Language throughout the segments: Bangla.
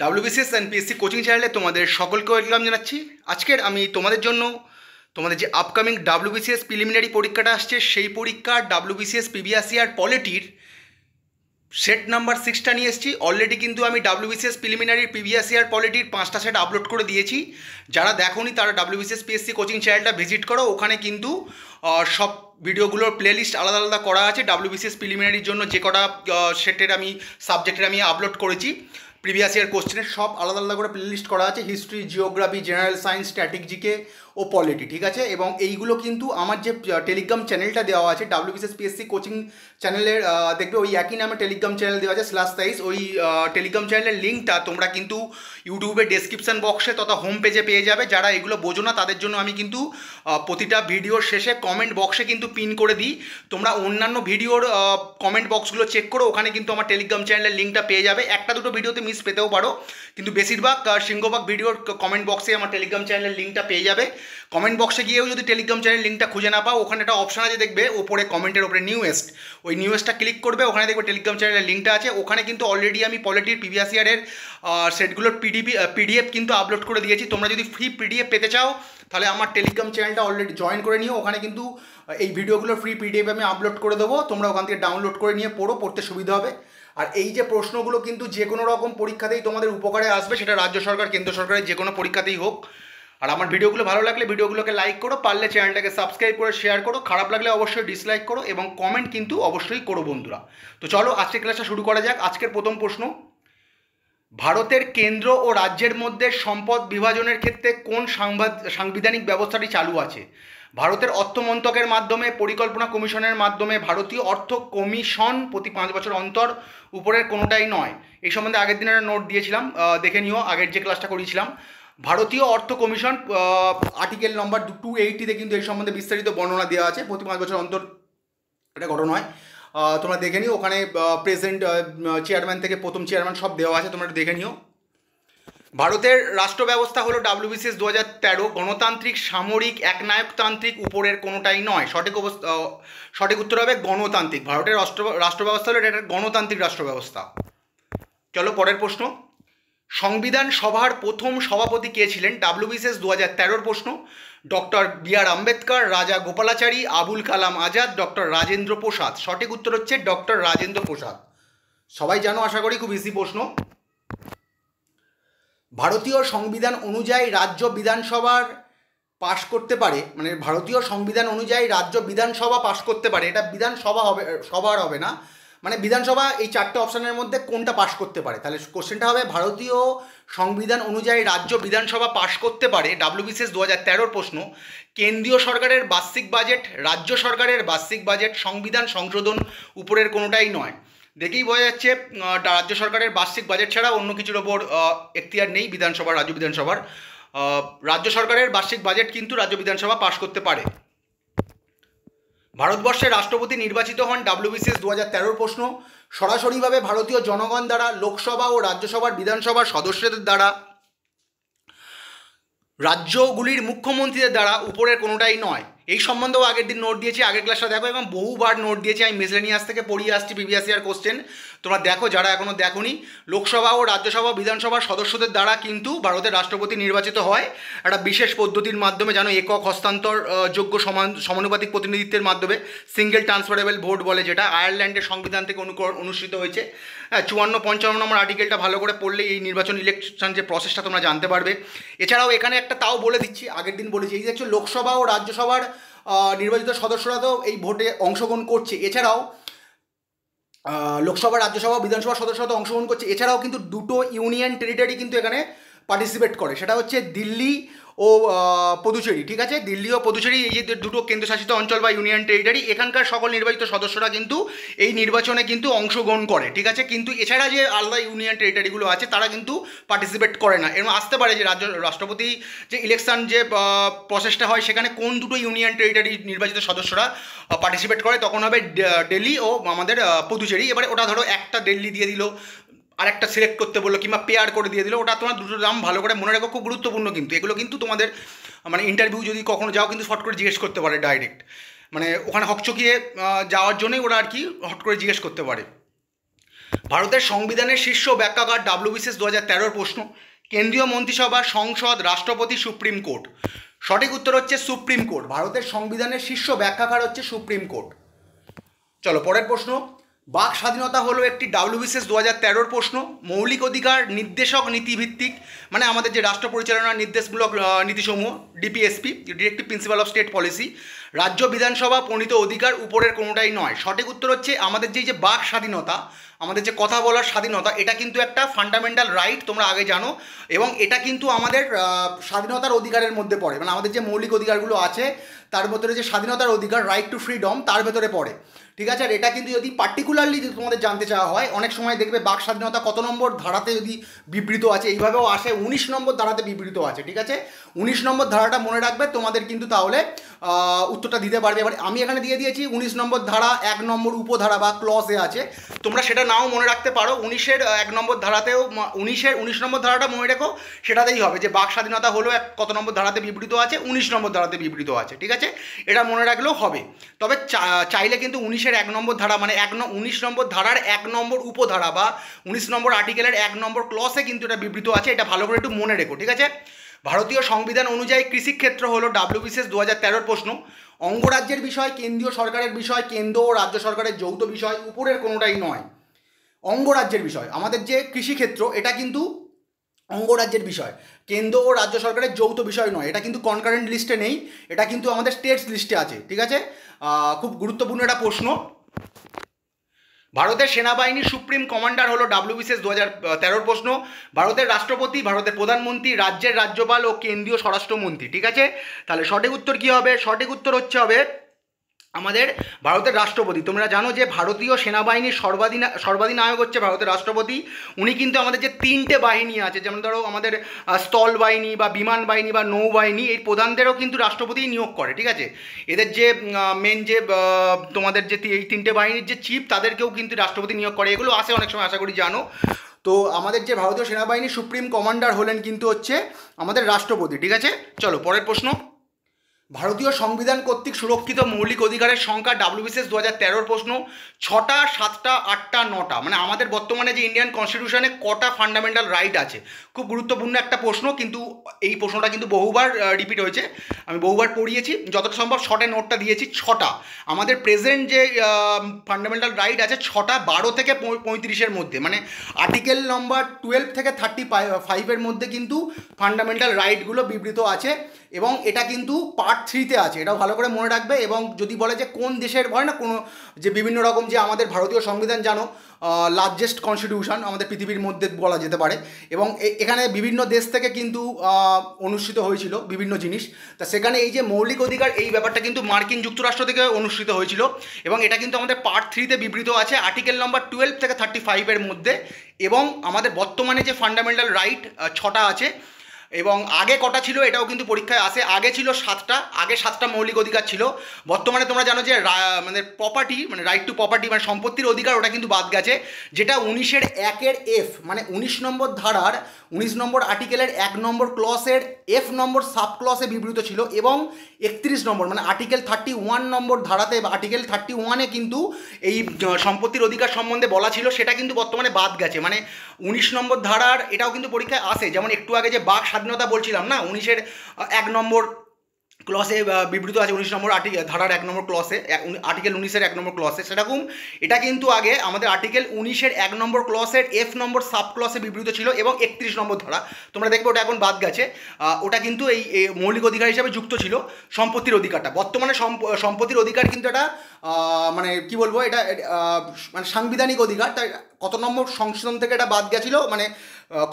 ডাব্লিউবিসিএস অ্যান্ড পিএসসি কোচিং চ্যানেলে তোমাদের সকলকে ওয়েলকাম জানাচ্ছি। আজকের আমি তোমাদের জন্য তোমাদের যে আপকামিং ডাব্লিউবিসিএস প্রিলিমিনারি পরীক্ষাটা আসছে সেই পরীক্ষার ডাব্লিউবিসিএস প্রিভিয়াস ইয়ার পলিটির সেট নাম্বার 6টা নিয়ে এসেছি। অলরেডি কিন্তু আমি ডাব্লিউবিসিএস প্রিলিমিনারির প্রিভিয়াস ইয়ার পলিটির 5টা সেট আপলোড করে দিয়েছি। যারা দেখোনি তারা ডাব্লিউবিসিএস পিএসসি কোচিং চ্যানেলটা ভিজিট করো, ওখানে কিন্তু সব ভিডিওগুলোর প্লেলিস্ট আলাদা আলাদা করা আছে। ডাব্লিউবিসিএস প্রিলিমিনারির জন্য যে কটা সেটের আমি সাবজেক্টের আমি আপলোড করেছি প্রিভিয়াস ইয়ার কোশ্চেনের সব আলাদা আলাদা করে প্লেলিস্ট করা আছে, history, geography, general science, static GK ও পলিটি, ঠিক আছে। এবং এইগুলো কিন্তু আমার যে টেলিগ্রাম চ্যানেলটা দেওয়া আছে ডাব্লিউবিসিএস পিএসসি কোচিং চ্যানেলের, দেখবে ওই একই নামে টেলিগ্রাম চ্যানেল দেওয়া আছে /23। ওই টেলিগ্রাম চ্যানেলের লিঙ্কটা তোমরা কিন্তু ইউটিউবের ডেসক্রিপশন বক্সে তথা হোম পেজে পেয়ে যাবে। যারা এগুলো বোঝো না তাদের জন্য আমি কিন্তু প্রতিটা ভিডিওর শেষে কমেন্ট বক্সে কিন্তু পিন করে দিই। তোমরা অন্যান্য ভিডিওর কমেন্ট বক্সগুলো চেক করো, ওখানে কিন্তু আমার টেলিগ্রাম চ্যানেলের লিঙ্কটা পেয়ে যাবে। একটা দুটো ভিডিওতে মিস পেতেও পারো, কিন্তু বেশিরভাগ সিংহভাগ ভিডিওর কমেন্ট বক্সে আমার টেলিগ্রাম চ্যানেলের লিঙ্কটা পেয়ে যাবে। কমেন্ট বক্সে গিয়েও যদি টেলিগ্রাম চ্যানেল লিঙ্কটা খুঁজে না পাও, ওখানে একটা অপশান আছে দেখবে ওপরে কমেন্টের ওপরে নিউয়েস্ট, ওই নিউয়েস্টটা ক্লিক করবে, ওখানে দেখবে টেলিগ্রাম চ্যানেলের লিঙ্কটা আছে। ওখানে কিন্তু অলরেডি আমি পলিটির প্রিভিয়াস ইয়ারের সেটগুলোর পিডিএফ কিন্তু আপলোড করে দিয়েছি। তোমরা যদি ফ্রি পিডিএফ পেতে চাও তাহলে আমার টেলিগ্রাম চ্যানেলটা অলরেডি জয়েন করে নিও। ওখানে কিন্তু এই ভিডিওগুলোর ফ্রি পিডিএফ আমি আপলোড করে দেবো, তোমরা ওখান থেকে ডাউনলোড করে নিয়ে পড়তে সুবিধা হবে। আর এই যে প্রশ্নগুলো কিন্তু যে কোনো রকম পরীক্ষাতেই তোমাদের উপকারে আসবে, সেটা রাজ্য সরকার কেন্দ্র সরকারের যে কোনো পরীক্ষাতেই হোক। আর আমার ভিডিওগুলো ভালো লাগলে ভিডিওগুলোকে লাইক করো, পারলে চ্যানেলটাকে সাবস্ক্রাইব করে শেয়ার করো, খারাপ লাগলে অবশ্যই ডিসলাইক করো এবং কমেন্ট কিন্তু অবশ্যই করো বন্ধুরা। তো চলো আজকের ক্লাসটা শুরু করা যাক। আজকের প্রথম প্রশ্ন, ভারতের কেন্দ্র ও রাজ্যের মধ্যে সম্পদ বিভাজনের ক্ষেত্রে কোন সাংবিধানিক ব্যবস্থাটি চালু আছে? ভারতের অর্থ মন্ত্রকের মাধ্যমে, পরিকল্পনা কমিশনের মাধ্যমে, ভারতীয় অর্থ কমিশন, প্রতি 5 বছর অন্তর, উপরের কোনোটাই নয়। এই সম্বন্ধে আগের দিন একটা নোট দিয়েছিলাম, দেখে নিও আগের যে ক্লাসটা করিয়েছিলাম। ভারতীয় অর্থ কমিশন আর্টিকেল নম্বর 280-তে কিন্তু এই সম্বন্ধে বিস্তারিত বর্ণনা দেওয়া আছে। প্রতি 5 বছর অন্তর এটা গঠন হয়, তোমরা দেখে নিও। ওখানে প্রেজেন্ট চেয়ারম্যান থেকে প্রথম চেয়ারম্যান সব দেওয়া আছে, তোমরা দেখে নিও। ভারতের রাষ্ট্র ব্যবস্থা হলো ডাব্লিউবিসিএস 2013 গণতান্ত্রিক, সামরিক, একনায়কতান্ত্রিক, উপরের কোনোটাই নয়। সঠিক উত্তর হবে গণতান্ত্রিক। ভারতের রাষ্ট্র ব্যবস্থা হলো এটা গণতান্ত্রিক রাষ্ট্র ব্যবস্থা। চলো পরের প্রশ্ন, সংবিধান সভার প্রথম সভাপতি কে ছিলেন? ডাব্লিউবিসিএস 2013 প্রশ্ন। Doctor B R. Ambedkar, Raja Gopalachari, Abul Kalam Azad, doctor Rajendra Prasad. সঠিক উত্তর হচ্ছে ডক্টর রাজেন্দ্র প্রসাদ। সবাই জানো আশা করি, খুব ইজি প্রশ্ন। ভারতীয় সংবিধান অনুযায়ী রাজ্য বিধানসভার পাশ করতে পারে, মানে ভারতীয় সংবিধান অনুযায়ী রাজ্য বিধানসভা পাশ করতে পারে, এটা বিধানসভা হবে, সবার হবে না, মানে বিধানসভা এই 4টে অপশানের মধ্যে কোনটা পাশ করতে পারে? তাহলে কোশ্চেনটা হবে ভারতীয় সংবিধান অনুযায়ী রাজ্য বিধানসভা পাশ করতে পারে। ডাব্লিউবিসিএস 2013 প্রশ্ন। কেন্দ্রীয় সরকারের বার্ষিক বাজেট, রাজ্য সরকারের বার্ষিক বাজেট, সংবিধান সংশোধন, উপরের কোনোটাই নয়। দেখেই বোঝা যাচ্ছে রাজ্য সরকারের বার্ষিক বাজেট ছাড়া অন্য কিছুর ওপর এখতিয়ার নেই বিধানসভার, রাজ্য বিধানসভার। রাজ্য সরকারের বার্ষিক বাজেট কিন্তু রাজ্য বিধানসভা পাশ করতে পারে। ভারতবর্ষের রাষ্ট্রপতি নির্বাচিত হন। ডাব্লিউবিসিএস 2013 প্রশ্ন। সরাসরিভাবে ভারতীয় জনগণ দ্বারা, লোকসভা ও রাজ্যসভার বিধানসভার সদস্যদের দ্বারা, রাজ্যগুলির মুখ্যমন্ত্রীদের দ্বারা, উপরের কোনোটাই নয়। এই সম্বন্ধেও আগের দিন নোট দিয়েছি, আগের ক্লাসটা দেখো, এবং বহুবার নোট দিয়েছি আমি, মিসলেনিয়াস থেকে পড়িয়ে আসছি প্রিভিয়াস ইয়ার কোশ্চেন, তোমরা দেখো যারা এখনও দেখোনি। লোকসভা ও রাজ্যসভা বিধানসভার সদস্যদের দ্বারা কিন্তু ভারতের রাষ্ট্রপতি নির্বাচিত হয় একটা বিশেষ পদ্ধতির মাধ্যমে, জানো, একক হস্তান্তর যোগ্য সমানুপাতিক প্রতিনিধিত্বের মাধ্যমে, সিঙ্গেল ট্রান্সফারেবল ভোট বলে, যেটা আয়ারল্যান্ডের সংবিধান থেকে অনুসৃত হয়েছে। 54-55 নম্বর আর্টিকেলটা ভালো করে পড়লে এই নির্বাচন ইলেকশন যে প্রসেসটা তোমরা জানতে পারবে। এছাড়াও এখানে একটা তাও বলে দিচ্ছি, আগের দিন বলেছি, এই যে লোকসভা ও রাজ্যসভার নির্বাচিত সদস্যরা তো এই ভোটে অংশগ্রহণ করছে, এছাড়াও লোকসভা, রাজ্যসভা, বিধানসভা সদস্যরা তো অংশগ্রহণ করছে, এছাড়াও কিন্তু দুটো ইউনিয়ন টেরিটরি কিন্তু এখানে পার্টিসিপেট করে, সেটা হচ্ছে দিল্লি ও পুদুচেরি, ঠিক আছে। দিল্লি ও পুদুচেরি, এই যে দুটো কেন্দ্রশাসিত অঞ্চল বা ইউনিয়ন টেরিটরি, এখানকার সকল নির্বাচিত সদস্যরা কিন্তু এই নির্বাচনে কিন্তু অংশগ্রহণ করে, ঠিক আছে। কিন্তু এছাড়া যে আলাদা ইউনিয়ন টেরিটরিগুলো আছে তারা কিন্তু পার্টিসিপেট করে না। এরকম আসতে পারে যে রাষ্ট্রপতি যে ইলেকশন যে প্রসেসটা হয় সেখানে কোন দুটো ইউনিয়ন টেরিটরি নির্বাচিত সদস্যরা পার্টিসিপেট করে, তখন হবে দিল্লি ও আমাদের পুদুচেরি। এবারে ওটা ধরো একটা দিল্লি দিয়ে দিল, আর একটা সিলেক্ট করতে বললো, কিংবা পেয়ার করে দিয়ে দিল, ওটা তোমার দুটো নাম ভালো করে মনে রাখো, খুব গুরুত্বপূর্ণ কিন্তু এগুলো। কিন্তু তোমাদের মানে ইন্টারভিউ যদি কখনো যাও কিন্তু হট করে জিজ্ঞেস করতে পারে ডাইরেক্ট, মানে ওখানে হকচকিয়ে যাওয়ার জন্যই ওরা আর কি হট করে জিজ্ঞেস করতে পারে। ভারতের সংবিধানের শীর্ষ ব্যাখ্যাকার ডাব্লিউবিসিএস 2013 প্রশ্ন। কেন্দ্রীয় মন্ত্রিসভা, সংসদ, রাষ্ট্রপতি, সুপ্রিম কোর্ট। সঠিক উত্তর হচ্ছে সুপ্রিম কোর্ট। ভারতের সংবিধানের শীর্ষ ব্যাখ্যাকার হচ্ছে সুপ্রিম কোর্ট। চলো পরের প্রশ্ন। বাক স্বাধীনতা হলো একটি ডাব্লিউবিসিএস 2013 প্রশ্ন। মৌলিক অধিকার, নির্দেশক নীতিভিত্তিক, মানে আমাদের যে রাষ্ট্র পরিচালনার নির্দেশমূলক নীতিসমূহ, DPSP, directive principal of state policy, রাজ্য বিধানসভা প্রণীত অধিকার, উপরের কোনোটাই নয়। সঠিক উত্তর হচ্ছে আমাদের যে বাক স্বাধীনতা, আমাদের যে কথা বলার স্বাধীনতা, এটা কিন্তু একটা ফান্ডামেন্টাল রাইট, তোমরা আগে জানো, এবং এটা কিন্তু আমাদের স্বাধীনতার অধিকারের মধ্যে পড়ে। মানে আমাদের যে মৌলিক অধিকারগুলো আছে তার ভেতরে যে স্বাধীনতার অধিকার, রাইট টু ফ্রিডম, তার ভেতরে পড়ে। ঠিক আছে, আর এটা কিন্তু যদি পার্টিকুলারলি যদি তোমাদের জানতে চাওয়া হয়, অনেক সময় দেখবে বাক স্বাধীনতা কত নম্বর ধারাতে যদি বিবৃত আছে, এইভাবেও আসে 19 নম্বর ধারাতে বিবৃত আছে। ঠিক আছে, 19 নম্বর ধারাটা মনে রাখবে, তোমাদের কিন্তু তাহলে উত্তরটা দিতে পারবে। এবার আমি এখানে দিয়ে দিয়েছি 19 নম্বর ধারা 1 নম্বর উপধারা বা ক্লসে আছে, তোমরা সেটা নাও মনে রাখতে পারো। 19-এর 1 নম্বর ধারাতেও 19 নম্বর ধারাটা মনে রেখো, সেটাতেই হবে যে বাক স্বাধীনতা হলো কত নম্বর ধারাতে বিবৃত আছে, 19 নম্বর ধারাতে বিবৃত আছে। ঠিক আছে, এটা মনে রাখলেও হবে। তবে চাইলে কিন্তু 19-এর 1 নম্বর ধারা, মানে 19 নম্বর ধারার 1 নম্বর উপধারা বা 19 নম্বর আর্টিকেলের 1 নম্বর ক্লসে কিন্তু এটা বিবৃত আছে, এটা ভালো করে একটু মনে রেখো। ঠিক আছে, ভারতীয় সংবিধান অনুযায়ী কৃষিক্ষেত্র হলো ডাব্লিউবিসিএস 2013 প্রশ্ন। অঙ্গরাজ্যের বিষয়, কেন্দ্রীয় সরকারের বিষয়, কেন্দ্র ও রাজ্য সরকারের যৌথ বিষয়, উপরের কোনোটাই নয়। অঙ্গরাজ্যের বিষয়, আমাদের যে কৃষিক্ষেত্র, এটা কিন্তু অঙ্গরাজ্যের বিষয়, কেন্দ্র ও রাজ্য সরকারের যৌথ বিষয় নয়। এটা কিন্তু কনকারেন্ট লিস্টে নেই, এটা কিন্তু আমাদের স্টেটস লিস্টে আছে। ঠিক আছে, খুব গুরুত্বপূর্ণ একটা প্রশ্ন। ভারতের সেনাবাহিনীর সুপ্রিম কমান্ডার হলো ডাব্লিউবিসিএস 2013 প্রশ্ন। ভারতের রাষ্ট্রপতি, ভারতের প্রধানমন্ত্রী, রাজ্যের রাজ্যপাল ও কেন্দ্রীয় স্বরাষ্ট্রমন্ত্রী। ঠিক আছে, তাহলে সঠিক উত্তর কী হবে? সঠিক উত্তর হবে আমাদের ভারতের রাষ্ট্রপতি। তোমরা জানো যে ভারতীয় সেনাবাহিনীর সর্বাধিনায়ক হচ্ছে ভারতের রাষ্ট্রপতি। উনি কিন্তু আমাদের যে 3টে বাহিনী আছে, যেমন ধরো আমাদের স্থল বাহিনী বা বিমান বাহিনী বা নৌবাহিনী, এই প্রধানদেরও কিন্তু রাষ্ট্রপতিই নিয়োগ করে। ঠিক আছে, এদের যে মেন যে তোমাদের যে এই 3টে বাহিনীর যে চিফ, তাদেরকেও কিন্তু রাষ্ট্রপতি নিয়োগ করে। এগুলো আসে অনেক সময়, আশা করি জানো। তো আমাদের যে ভারতীয় সেনাবাহিনীর সুপ্রিম কমান্ডার হলেন কিন্তু হচ্ছে আমাদের রাষ্ট্রপতি। ঠিক আছে, চলো পরের প্রশ্ন। ভারতীয় সংবিধান কর্তৃক সুরক্ষিত মৌলিক অধিকারের সংখ্যা ডাব্লিউবিসিএস 2013 প্রশ্ন। 6টা, 7টা, 8টা, 9টা, মানে আমাদের বর্তমানে যে ইন্ডিয়ান কনস্টিটিউশনে কটা ফান্ডামেন্টাল রাইট আছে? খুব গুরুত্বপূর্ণ একটা প্রশ্ন, কিন্তু এই প্রশ্নটা কিন্তু বহুবার রিপিট হয়েছে, আমি বহুবার পড়িয়েছি, যতটা সম্ভব শর্টে নোটটা দিয়েছি। 6টা আমাদের প্রেজেন্ট যে ফান্ডামেন্টাল রাইট আছে, 6টা, 12 থেকে 35-এর মধ্যে, মানে আর্টিকেল নম্বর 12 থেকে 35-এর মধ্যে কিন্তু ফান্ডামেন্টাল রাইটগুলো বিবৃত আছে, এবং এটা কিন্তু পার্ট 3-তে আছে, এটাও ভালো করে মনে রাখবে। এবং যদি বলে যে কোন দেশের, হয় না কোনো যে বিভিন্ন রকম, যে আমাদের ভারতীয় সংবিধান জানো লার্জেস্ট কনস্টিটিউশন আমাদের পৃথিবীর মধ্যে বলা যেতে পারে, এবং এখানে বিভিন্ন দেশ থেকে কিন্তু অনুষ্ঠিত হয়েছিল বিভিন্ন জিনিস। তা সেখানে এই যে মৌলিক অধিকার, এই ব্যাপারটা কিন্তু মার্কিন যুক্তরাষ্ট্র থেকে অনুষ্ঠিত হয়েছিল, এবং এটা কিন্তু আমাদের পার্ট 3-তে বিবৃত আছে আর্টিকেল নম্বর 12 থেকে 35-এর মধ্যে। এবং আমাদের বর্তমানে যে ফান্ডামেন্টাল রাইট 6টা আছে, এবং আগে কটা ছিল এটাও কিন্তু পরীক্ষায় আসে। আগে ছিল 7টা, আগে 7টা মৌলিক অধিকার ছিল। বর্তমানে তোমরা জানো যে মানে প্রপার্টি, মানে রাইট টু প্রপার্টি, মানে সম্পত্তির অধিকার, ওটা কিন্তু বাদ গেছে, যেটা 19-এর 1-এর F, মানে 19 নম্বর ধারার 19 নম্বর আর্টিকেলের 1 নম্বর ক্লসের F নম্বর সাব ক্লসে বিবৃত ছিল, এবং 31 নম্বর মানে আর্টিকেল 31 নম্বর ধারাতে বা আর্টিকেল 31-এ কিন্তু এই সম্পত্তির অধিকার সম্বন্ধে বলা ছিল, সেটা কিন্তু বর্তমানে বাদ গেছে। মানে 19 নম্বর ধারার এটাও কিন্তু পরীক্ষায় আসে, যেমন একটু আগে যে বাক স্বাধীনতা বলছিলাম না, 19-এর 1 নম্বর ক্লসে বিবৃত আছে, 19 নম্বর ধারার 1 নম্বর ক্লসে, আর্টিকেল 19-এর 1 নম্বর ক্লসে, সেরকম এটা কিন্তু আগে আমাদের আর্টিকেল 19-এর 1 নম্বর ক্লসের F নম্বর সাব ক্লসে বিবৃত ছিল, এবং 31 নম্বর ধারা, তোমরা দেখবে ওটা এখন বাদ গেছে। ওটা কিন্তু এই মৌলিক অধিকার হিসাবে যুক্ত ছিল সম্পত্তির অধিকারটা। বর্তমানে সম্পত্তির অধিকার কিন্তু এটা মানে কি বলবো, এটা মানে সাংবিধানিক অধিকার, তাই কত নম্বর সংশোধন থেকে এটা বাদ গেছিলো, মানে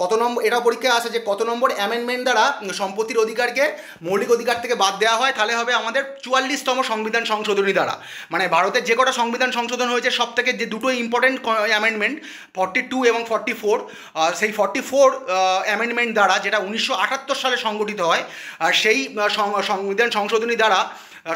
কত নম্বর, এটা পরীক্ষায় আসে যে কত নম্বর অ্যামেন্ডমেন্ট দ্বারা সম্পত্তির অধিকারকে মৌলিক অধিকার থেকে বাদ দেওয়া হয়, তাহলে হবে আমাদের 44তম সংবিধান সংশোধনী দ্বারা। মানে ভারতের যে কটা সংবিধান সংশোধন হয়েছে, সব থেকে যে দুটো ইম্পর্টেন্ট অ্যামেন্ডমেন্ট 42 এবং 44, সেই 44 অ্যামেন্ডমেন্ট দ্বারা, যেটা 1978 সালে সংগঠিত হয়, আর সেই সংবিধান সংশোধনী দ্বারা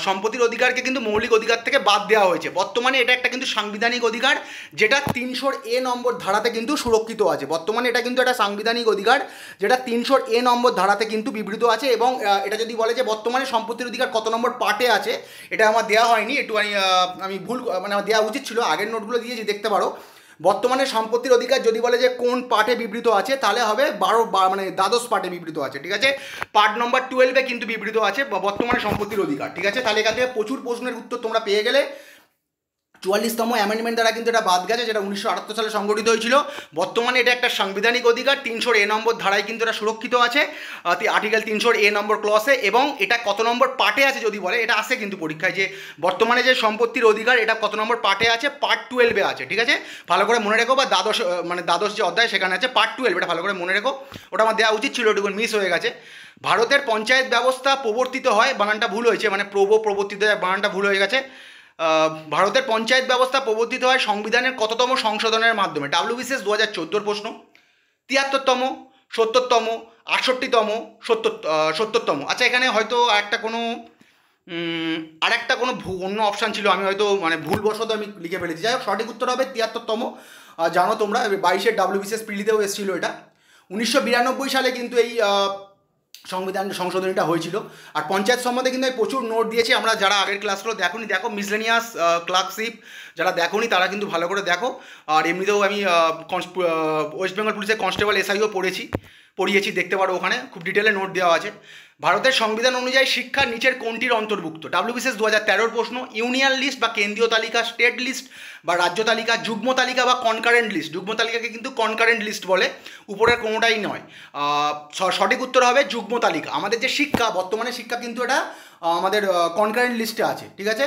সম্পত্তির অধিকারকে কিন্তু মৌলিক অধিকার থেকে বাদ দেওয়া হয়েছে। বর্তমানে এটা একটা কিন্তু সাংবিধানিক অধিকার, যেটা 300A নম্বর ধারাতে কিন্তু সুরক্ষিত আছে। বর্তমানে এটা কিন্তু একটা সাংবিধানিক অধিকার, যেটা 300A নম্বর ধারাতে কিন্তু বিবৃত আছে। এবং এটা যদি বলে যে বর্তমানে সম্পত্তির অধিকার কত নম্বর পার্টে আছে, এটা আমার দেওয়া হয়নি, একটু আমি ভুল, মানে আমার দেওয়া উচিত ছিল, আগের নোটগুলো দিয়েছি, দেখতে পারো। বর্তমানে সম্পত্তির অধিকার যদি বলে যে কোন পার্টে বিবৃত আছে, তাহলে হবে মানে দ্বাদশ পার্টে বিবৃত আছে, ঠিক আছে। পার্ট নম্বর 12-এ কিন্তু বিবৃত আছে বর্তমানে সম্পত্তির অধিকার, ঠিক আছে। তাহলে এখান থেকে প্রচুর প্রশ্নের উত্তর তোমরা পেয়ে গেলে। 44তম অ্যামেন্ডমেন্ট দ্বারা কিন্তু এটা বাদ গেছে, যেটা 1978 সালে সংগঠিত হয়েছিল। বর্তমানে এটা একটা সাংবিধানিক অধিকার, 300 নম্বর ধারায় কিন্তু এটা সুরক্ষিত আছে, আর্টিকেল 300 নম্বর ক্লসে। এবং এটা কত নম্বর পার্টে আছে যদি বলে, এটা আসে কিন্তু পরীক্ষায়, যে বর্তমানে যে সম্পত্তির অধিকার এটা কত নম্বর পার্টে আছে, পার্ট 12-এ আছে, ঠিক আছে। ভালো করে মনে রেখো, বা দ্বাদশ যে অধ্যায় সেখানে আছে পার্ট 12, এটা ভালো করে মনে রেখো। ওটা আমার দেওয়া উচিত ছিল, ওটুকু মিস হয়ে গেছে। ভারতের পঞ্চায়েত ব্যবস্থা প্রবর্তিত হয়, বানানটা ভুল হয়েছে, মানে প্রবর্তিত হয়, বানানটা ভুল হয়ে গেছে। ভারতের পঞ্চায়েত ব্যবস্থা প্রবর্তিত হয় সংবিধানের কততম সংশোধনের মাধ্যমে? WBCS 2014 প্রশ্ন। 73তম, 70তম, 68তম, 70তম। আচ্ছা, এখানে হয়তো একটা কোনো অন্য অপশান ছিল, আমি হয়তো মানে ভুলবশত আমি লিখে ফেলেছি। যাই হোক, সঠিক উত্তর হবে 73তম। জানো তোমরা 22-এর WBCS প্রিলিতেও এসেছিলো এটা। 1992 সালে কিন্তু এই সংবিধান সংশোধনীটা হয়েছিল। আর পঞ্চায়েত সম্বন্ধে কিন্তু আমি প্রচুর নোট দিয়েছি, আমরা যারা আগের ক্লাসগুলো দেখোনি দেখো, মিসলেনিয়াস ক্লার্কশিপ যারা দেখোনি তারা কিন্তু ভালো করে দেখো। আর এমনিতেও আমি ওয়েস্ট বেঙ্গল পুলিশের কনস্টেবল SIও পড়িয়েছি, দেখতে পারো, ওখানে খুব ডিটেলে নোট দেওয়া আছে। ভারতের সংবিধান অনুযায়ী শিক্ষা নিচের কোনটির অন্তর্ভুক্ত? WBCS 2013 প্রশ্ন। ইউনিয়ন লিস্ট বা কেন্দ্রীয় তালিকা, স্টেট লিস্ট বা রাজ্য তালিকা, যুগ্ম তালিকা বা কনকারেন্ট লিস্ট। যুগ্ম তালিকাকে কিন্তু কনকারেন্ট লিস্ট বলে, উপরের কোনোটাই নয়। সঠিক উত্তর হবে যুগ্ম তালিকা। আমাদের যে শিক্ষা, বর্তমানে শিক্ষা কিন্তু এটা আমাদের কনকারেন্ট লিস্টে আছে, ঠিক আছে।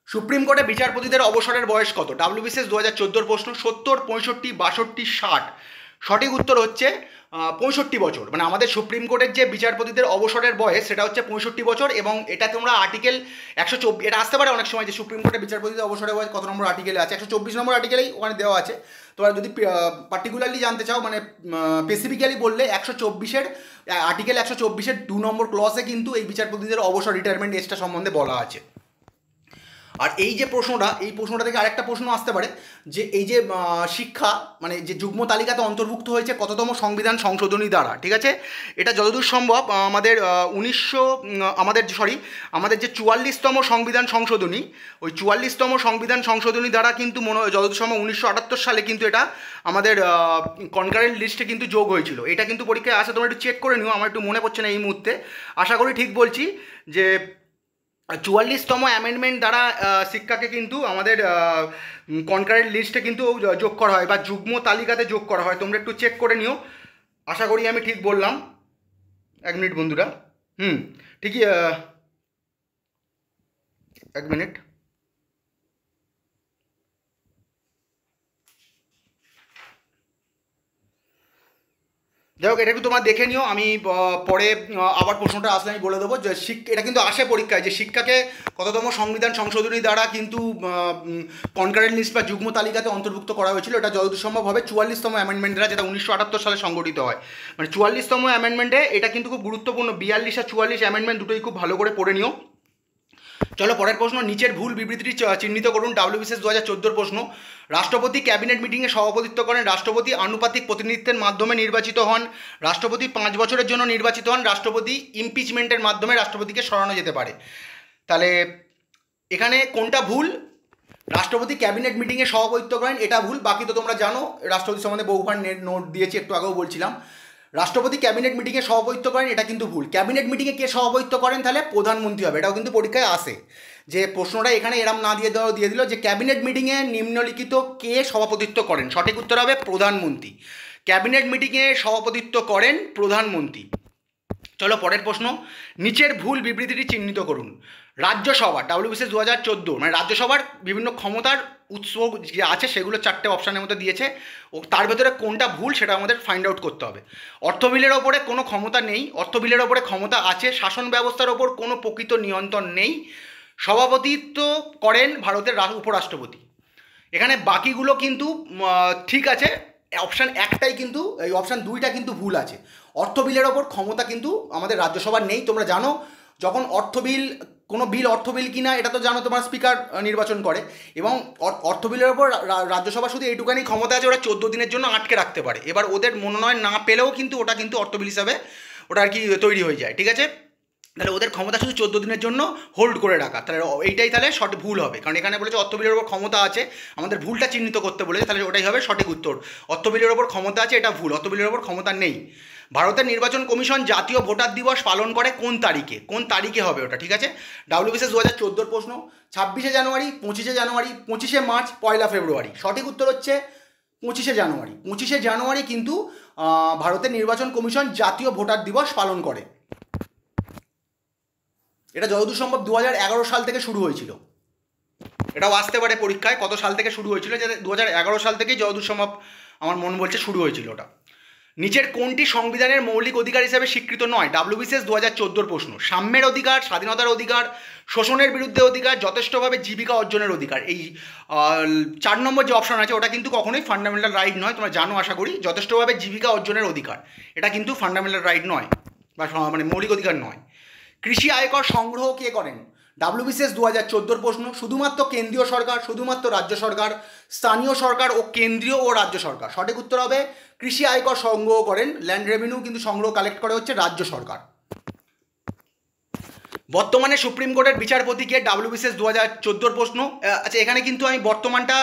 সুপ্রিম কোর্টে বিচারপতিদের অবসরের বয়স কত? WBCS 2014 প্রশ্ন। 70, 65, 62, 60। সঠিক উত্তর হচ্ছে 65 বছর। মানে আমাদের সুপ্রিম কোর্টের যে বিচারপতিদের অবসরের বয়স সেটা হচ্ছে 65 বছর। এবং এটা তোমরা আর্টিকেল 124, এটা আসতে পারে অনেক সময় যে সুপ্রিম কোর্টের বিচারপতিদের অবসরের বয়স কত নম্বর আর্টিকেলে আছে, 124 নম্বর আর্টিকেলেই ওখানে দেওয়া আছে। তোমরা যদি পার্টিকুলারলি জানতে চাও, মানে স্পেসিফিক্যালি বললে 124-এর আর্টিকেল 124-এর 2 নম্বর ক্লসে কিন্তু এই বিচারপতিদের অবসর রিটায়ারমেন্ট এজটা সম্বন্ধে বলা আছে। আর এই যে প্রশ্নটা, এই প্রশ্নটা থেকে আরেকটা প্রশ্ন আসতে পারে, যে এই যে শিক্ষা মানে যে যুগ্ম তালিকাতে অন্তর্ভুক্ত হয়েছে কততম সংবিধান সংশোধনী দ্বারা, ঠিক আছে। এটা যতদূর সম্ভব আমাদের আমাদের যে 44তম সংবিধান সংশোধনী, ওই 44তম সংবিধান সংশোধনী দ্বারা কিন্তু যতদূর সম্ভব 1978 সালে কিন্তু এটা আমাদের কনকারেন্ট লিস্টে কিন্তু যোগ হয়েছিল। এটা কিন্তু পরীক্ষায় আসে, তোমরা একটু চেক করে নিও, আমার একটু মনে পড়ছে না এই মুহূর্তে। আশা করি ঠিক বলছি যে 44তম অ্যামেন্ডমেন্ট দ্বারা শিক্ষাকে কিন্তু আমাদের কনকারেন্ট লিস্টে কিন্তু যোগ করা হয়, বা যুগ্ম তালিকাতে যোগ করা হয়। তোমরা একটু চেক করে নিও, আশা করি আমি ঠিক বললাম। 1 মিনিট বন্ধুরা, ঠিকই, 1 মিনিট। যাই হোক, এটা একটু তোমরা দেখে নিও, আমি পরে আবার প্রশ্নটা আসলে আমি বলে দেবো যে এটা কিন্তু আসে পরীক্ষায়, যে শিক্ষাকে কততম সংবিধান সংশোধনী দ্বারা কিন্তু কনকারেন্ট লিস্ট বা যুগ্ম তালিকাতে অন্তর্ভুক্ত করা হয়েছিল। এটা যতদূর সম্ভব হবে 44তম অ্যামেন্ডমেন্ট দ্বারা, যেটা 1978 সালে সংগঠিত হয়। মানে 44তম অ্যামেন্ডমেন্টে এটা কিন্তু খুব গুরুত্বপূর্ণ। 42 আর 44 অ্যামেন্ডমেন্ট দুটোই খুব ভালো করে পড়ে নিও। চলো পরের প্রশ্ন। নিচের ভুল বিবৃতিটি চিহ্নিত করুন। WBCS 2014 প্রশ্ন। রাষ্ট্রপতি ক্যাবিনেট মিটিংয়ে সভাপতিত্ব করেন। রাষ্ট্রপতি আনুপাতিক প্রতিনিধিত্বের মাধ্যমে নির্বাচিত হন। রাষ্ট্রপতি 5 বছরের জন্য নির্বাচিত হন। রাষ্ট্রপতি ইমপিচমেন্টের মাধ্যমে রাষ্ট্রপতিকে সরানো যেতে পারে। তাহলে এখানে কোনটা ভুল? রাষ্ট্রপতি ক্যাবিনেট মিটিংয়ে সভাপতিত্ব করেন, এটা ভুল। বাকি তো তোমরা জানো, রাষ্ট্রপতি সম্বন্ধে বহুবার নোট দিয়েছি, একটু আগেও বলছিলাম। রাষ্ট্রপতি ক্যাবিনেট মিটিংয়ে সভাপতিত্ব করেন, এটা কিন্তু ভুল। ক্যাবিনেট মিটিংয়ে কে সভাপতিত্ব করেন? তাহলে প্রধানমন্ত্রী হবে। এটাও কিন্তু পরীক্ষায় আসে, যে প্রশ্নটা এখানে এরম না দিয়ে দিল যে ক্যাবিনেট মিটিংয়ে নিম্নলিখিত কে সভাপতিত্ব করেন। সঠিক উত্তর হবে প্রধানমন্ত্রী। ক্যাবিনেট মিটিংয়ে সভাপতিত্ব করেন প্রধানমন্ত্রী। চলো পরের প্রশ্ন। নিচের ভুল বিবৃতিটি চিহ্নিত করুন। রাজ্যসভা WBCS 2014, মানে রাজ্যসভার বিভিন্ন ক্ষমতার উৎস যে আছে সেগুলো 4টে অপশানের মধ্যে দিয়েছে, ও তার ভেতরে কোনটা ভুল সেটা আমাদের ফাইন্ড আউট করতে হবে। অর্থ বিলের ওপরে কোনো ক্ষমতা নেই। অর্থ বিলের ওপরে ক্ষমতা আছে। শাসন ব্যবস্থার ওপর কোনো প্রকৃত নিয়ন্ত্রণ নেই। সভাপতিত্ব করেন ভারতের উপরাষ্ট্রপতি। এখানে বাকিগুলো কিন্তু ঠিক আছে, অপশান একটাই কিন্তু, এই অপশান 2টা কিন্তু ভুল আছে। অর্থ বিলের ওপর ক্ষমতা কিন্তু আমাদের রাজ্যসভার নেই। তোমরা জানো, যখন কোনো বিল অর্থ বিল কিনা এটা তো জানো, তোমার স্পিকার নির্বাচন করে। এবং অর্থ বিলের ওপর রাজ্যসভা শুধু এইটুখানি ক্ষমতা আছে, ওরা 14 দিনের জন্য আটকে রাখতে পারে। এবার ওদের মনোনয়ন না পেলেও কিন্তু ওটা কিন্তু অর্থ বিল হিসাবে ওটা আর কি তৈরি হয়ে যায়, ঠিক আছে। তাহলে ওদের ক্ষমতা শুধু 14 দিনের জন্য হোল্ড করে রাখা, তাহলে এইটাই তাহলে সঠিক ভুল হবে, কারণ এখানে বলেছে অর্থ বিলের ওপর ক্ষমতা আছে, আমাদের ভুলটা চিহ্নিত করতে বলেছে, তাহলে ওটাই হবে সঠিক উত্তর। অর্থ বিলের ওপর ক্ষমতা আছে, এটা ভুল, অর্থ বিলের ওপর ক্ষমতা নেই। ভারতের নির্বাচন কমিশন জাতীয় ভোটার দিবস পালন করে কোন তারিখে? কোন তারিখে হবে ওটা? ঠিক আছে, ডাব্লিউবিসিএস 2014 প্রশ্ন। 26শে জানুয়ারি, 25শে জানুয়ারি, 25শে মার্চ, 1 ফেব্রুয়ারি। সঠিক উত্তর হচ্ছে 25শে জানুয়ারি। 25শে জানুয়ারি কিন্তু ভারতের নির্বাচন কমিশন জাতীয় ভোটার দিবস পালন করে। এটা যতদূর সম্ভব 2011 সাল থেকে শুরু হয়েছিল। এটাও আসতে পারে পরীক্ষায়, কত সাল থেকে শুরু হয়েছিল, যে 2011 সাল থেকেই যতদূর সম্ভব আমার মন বলছে শুরু হয়েছিল ওটা। নিচের কোনটি সংবিধানের মৌলিক অধিকার হিসেবে স্বীকৃত নয়? ডাব্লিউবিসিএস 2014 প্রশ্ন। সাম্যের অধিকার, স্বাধীনতার অধিকার, শোষণের বিরুদ্ধে অধিকার, যথেষ্টভাবে জীবিকা অর্জনের অধিকার। এই 4 নম্বর যে অপশন আছে ওটা কিন্তু কখনোই ফান্ডামেন্টাল রাইট নয়, তোমরা জানো আশা করি। যথেষ্টভাবে জীবিকা অর্জনের অধিকার, এটা কিন্তু ফান্ডামেন্টাল রাইট নয় বা মানে মৌলিক অধিকার নয়। কৃষি আয়কর সংগ্রহ কে করেন? ডাব্লিউবিসিএস 2014 প্রশ্ন। শুধুমাত্র কেন্দ্রীয় সরকার, শুধুমাত্র রাজ্য সরকার, স্থানীয় সরকার ও কেন্দ্রীয় ও রাজ্য সরকার। সঠিক উত্তর হবে কৃষি আয়কর সংগ্রহ করেন, ল্যান্ড রেভিনিউ কিন্তু সংগ্রহ কালেক্ট করে হচ্ছে রাজ্য সরকার। বর্তমানে সুপ্রিম কোর্টের বিচারপতি কে? ডাব্লিউবিসিএস 2014 প্রশ্ন। আচ্ছা, এখানে কিন্তু আমি বর্তমানটা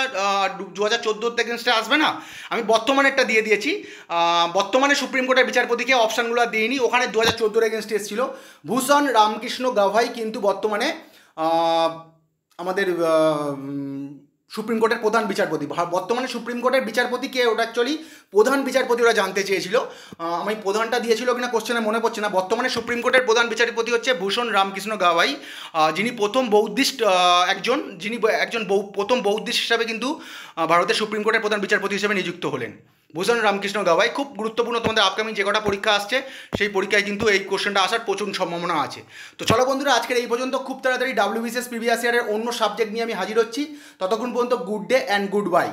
2014 থেকে আসবে না, আমি বর্তমানেরটা দিয়ে দিয়েছি। বর্তমানে সুপ্রিম কোর্টের বিচারপতিকে অপশানগুলো দিইনি, ওখানে 2014 এগেনস্টে এসেছিল ভূষণ রামকৃষ্ণ গাভাই, কিন্তু বর্তমানে আমাদের সুপ্রিম কোর্টের প্রধান বিচারপতি। বর্তমানে সুপ্রিম কোর্টের বিচারপতি কে? ওটা অ্যাকচুয়ালি প্রধান বিচারপতি ওরা জানতে চেয়েছিল, আমি প্রধানটা দিয়েছিল কিনা কোশ্চেনে মনে পড়ছে না। বর্তমানে সুপ্রিম কোর্টের প্রধান বিচারপতি হচ্ছে ভূষণ রামকৃষ্ণ গাভাই, যিনি প্রথম বৌদ্ধিস্ট একজন, যিনি প্রথম বৌদ্ধিস্ট হিসাবে কিন্তু ভারতের সুপ্রিম কোর্টের প্রধান বিচারপতি হিসেবে নিযুক্ত হলেন। ভূষণ রামকৃষ্ণ গাভাই খুব গুরুত্বপূর্ণ, তোমাদের আপকামিং যে কটা পরীক্ষা আসছে সেই পরীক্ষায় কিন্তু এই কোশ্চেনটা আসার প্রচুর সম্ভাবনা আছে। তো চলো বন্ধুরা, আজকের এই পর্যন্ত। খুব তাড়াতাড়ি ডাব্লিউবিসিএস প্রিভিয়াস ইয়ারের অন্য সাবজেক্ট নিয়ে আমি হাজির হচ্ছি। ততক্ষণ পর্যন্ত good day and good bye.